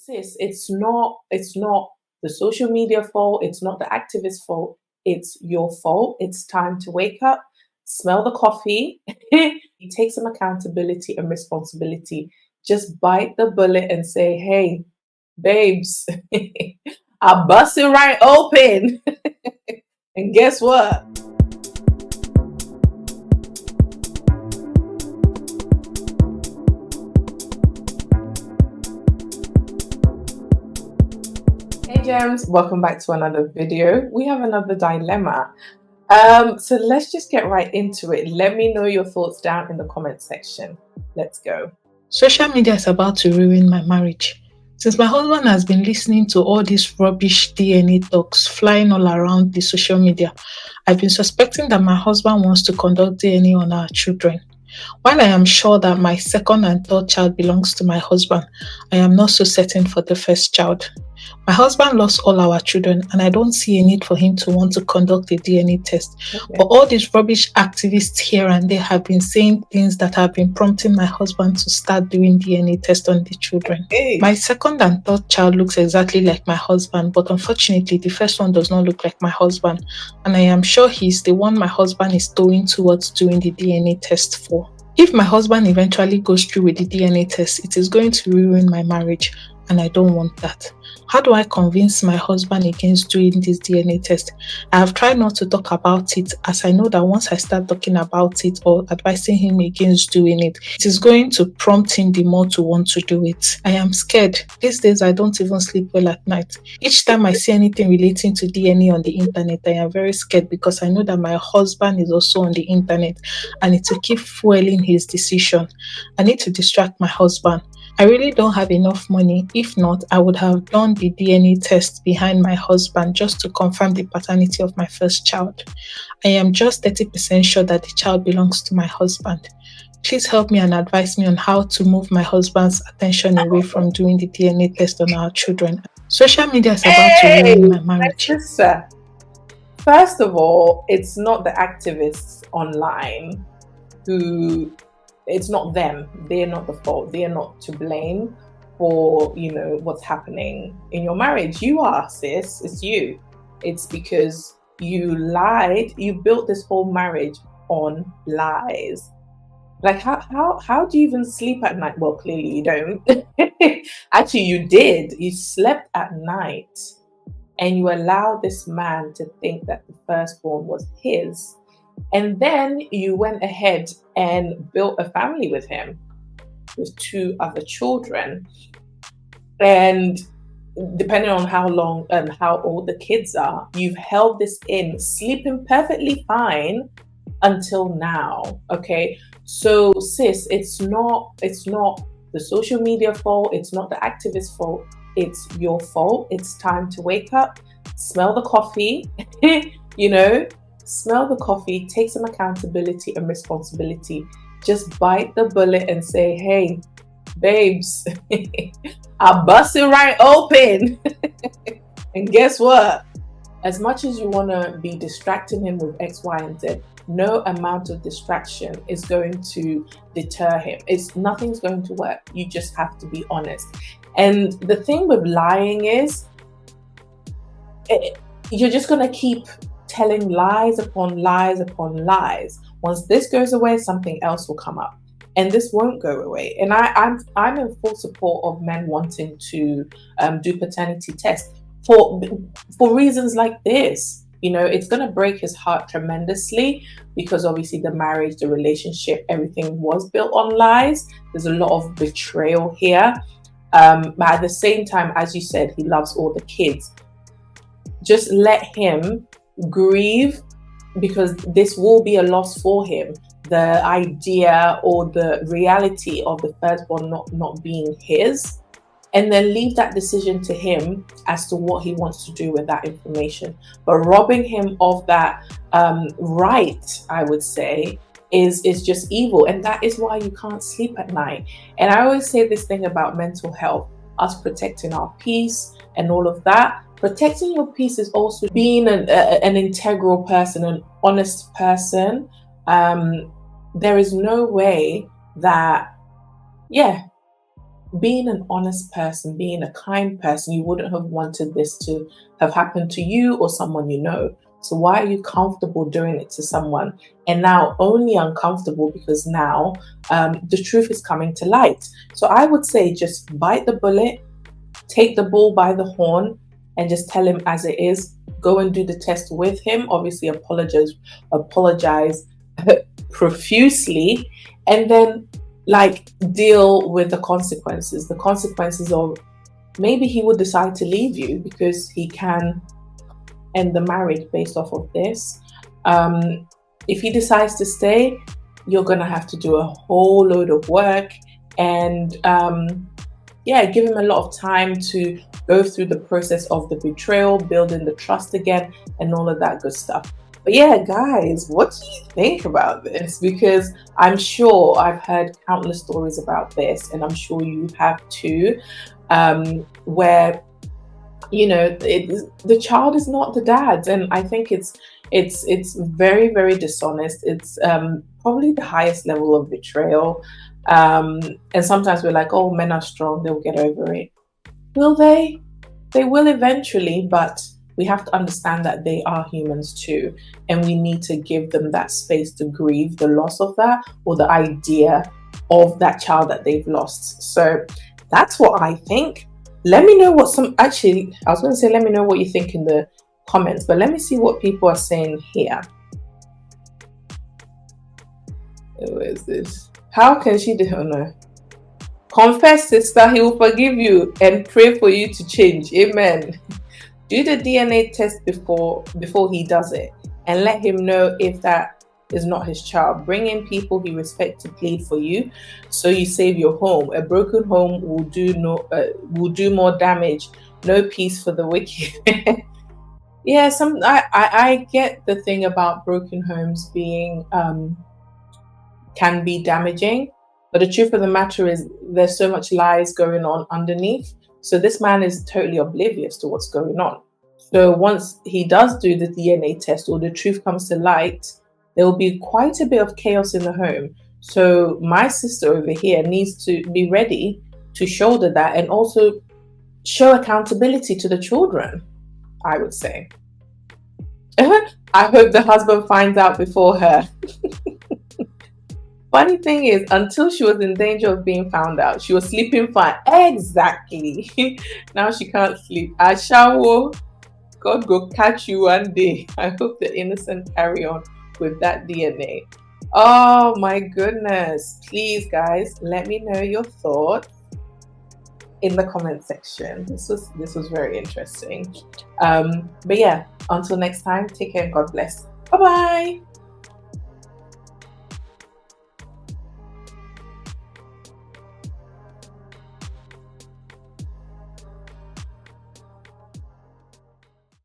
sis, it's not the social media fault, it's not the activist fault, it's your fault. It's time to wake up, smell the coffee, take some accountability and responsibility. Just bite the bullet and say, hey, babes, I bust it right open. And guess what? Hey Gems, welcome back to another video. We have another dilemma. So let's just get right into it. Let me know your thoughts down in the comment section. Let's go. Social media is about to ruin my marriage. Since my husband has been listening to all these rubbish DNA talks flying all around the social media, I've been suspecting that my husband wants to conduct DNA on our children. While I am sure that my second and third child belongs to my husband, I am not so certain for the first child. My husband lost all our children, and I don't see a need for him to want to conduct a DNA test. Okay. But all these rubbish activists here and there have been saying things that have been prompting my husband to start doing DNA test on the children. Hey. My second and third child looks exactly like my husband, but unfortunately, the first one does not look like my husband, and I am sure he's the one my husband is going towards doing the DNA test for. If my husband eventually goes through with the DNA test, it is going to ruin my marriage, and I don't want that. How do I convince my husband against doing this DNA test? I have tried not to talk about it, as I know that once I start talking about it or advising him against doing it, it is going to prompt him the more to want to do it. I am scared. These days I don't even sleep well at night. Each time I see anything relating to DNA on the internet, I am very scared because I know that my husband is also on the internet and it will keep fueling his decision. I need to distract my husband. I really don't have enough money. If not, I would have done the DNA test behind my husband just to confirm the paternity of my first child. I am just 30% sure that the child belongs to my husband. Please help me and advise me on how to move my husband's attention away from doing the DNA test on our children. Social media is about to ruin my marriage. My sister. First of all, it's not the activists online who, it's not them. They're not the fault. They are not to blame for, what's happening in your marriage. You are, sis. It's you. It's because you lied. You built this whole marriage on lies. Like, how do you even sleep at night? Well, clearly you don't. Actually, you did. You slept at night and you allowed this man to think that the firstborn was his. And then you went ahead and built a family with him, with 2 other children. And depending on how long and how old the kids are, you've held this in, sleeping perfectly fine until now. Okay. So sis, it's not the social media fault, it's not the activist fault, it's your fault. It's time to wake up, smell the coffee, smell the coffee, take some accountability and responsibility. Just bite the bullet and say, hey, babes, I bust it right open. And guess what? As much as you want to be distracting him with X, Y, and Z, no amount of distraction is going to deter him. Nothing's going to work. You just have to be honest. And the thing with lying is, you're just going to keep telling lies upon lies upon lies. Once this goes away, something else will come up, and this won't go away. And I'm in full support of men wanting to do paternity tests for reasons like this. It's going to break his heart tremendously because obviously the marriage, the relationship, everything was built on lies. There's a lot of betrayal here. But at the same time, as you said, he loves all the kids. Just let him grieve, because this will be a loss for him. The idea or the reality of the firstborn not being his, and then leave that decision to him as to what he wants to do with that information. But robbing him of that right, I would say, is just evil. And that is why you can't sleep at night. And I always say this thing about mental health, us protecting our peace and all of that. Protecting your peace is also being an integral person, an honest person. There is no way that, being an honest person, being a kind person, you wouldn't have wanted this to have happened to you or someone you know. So why are you comfortable doing it to someone, and now only uncomfortable because now the truth is coming to light? So I would say just bite the bullet, take the bull by the horn, and just tell him as it is. Go and do the test with him. Obviously, apologize profusely, and then like deal with the consequences. The consequences of maybe he would decide to leave you because he can end the marriage based off of this. If he decides to stay, you're gonna have to do a whole load of work and yeah, give him a lot of time to go through the process of the betrayal, building the trust again, and all of that good stuff. But yeah, guys, what do you think about this? Because I'm sure I've heard countless stories about this, and I'm sure you have too, where the child is not the dad's, and I think it's very, very dishonest. It's probably the highest level of betrayal. And sometimes we're like, oh, men are strong, they'll get over it. Will they? They will eventually, but we have to understand that they are humans too, and we need to give them that space to grieve the loss of that, or the idea of that child that they've lost. So that's what I think. Let me know what I was going to say, let me know what you think in the comments, but let me see what people are saying here. Who is this? How can she do? Oh no. Confess, sister, he will forgive you, and pray for you to change. Amen. Do the DNA test before he does it, and let him know if that is not his child. Bring in people he respects to plead for you, so you save your home. A broken home will do more damage. No peace for the wicked. Yeah, I get the thing about broken homes being can be damaging, but the truth of the matter is there's so much lies going on underneath. So this man is totally oblivious to what's going on. So once he does do the DNA test, or the truth comes to light, there will be quite a bit of chaos in the home. So my sister over here needs to be ready to shoulder that, and also show accountability to the children, I would say. I hope the husband finds out before her. Funny thing is, until she was in danger of being found out, she was sleeping fine. Exactly. Now she can't sleep. Ashawo, God go catch you one day. I hope the innocent carry on with that DNA. Oh my goodness. Please, guys, let me know your thoughts in the comment section. This was very interesting. But yeah, until next time, take care and God bless. Bye-bye.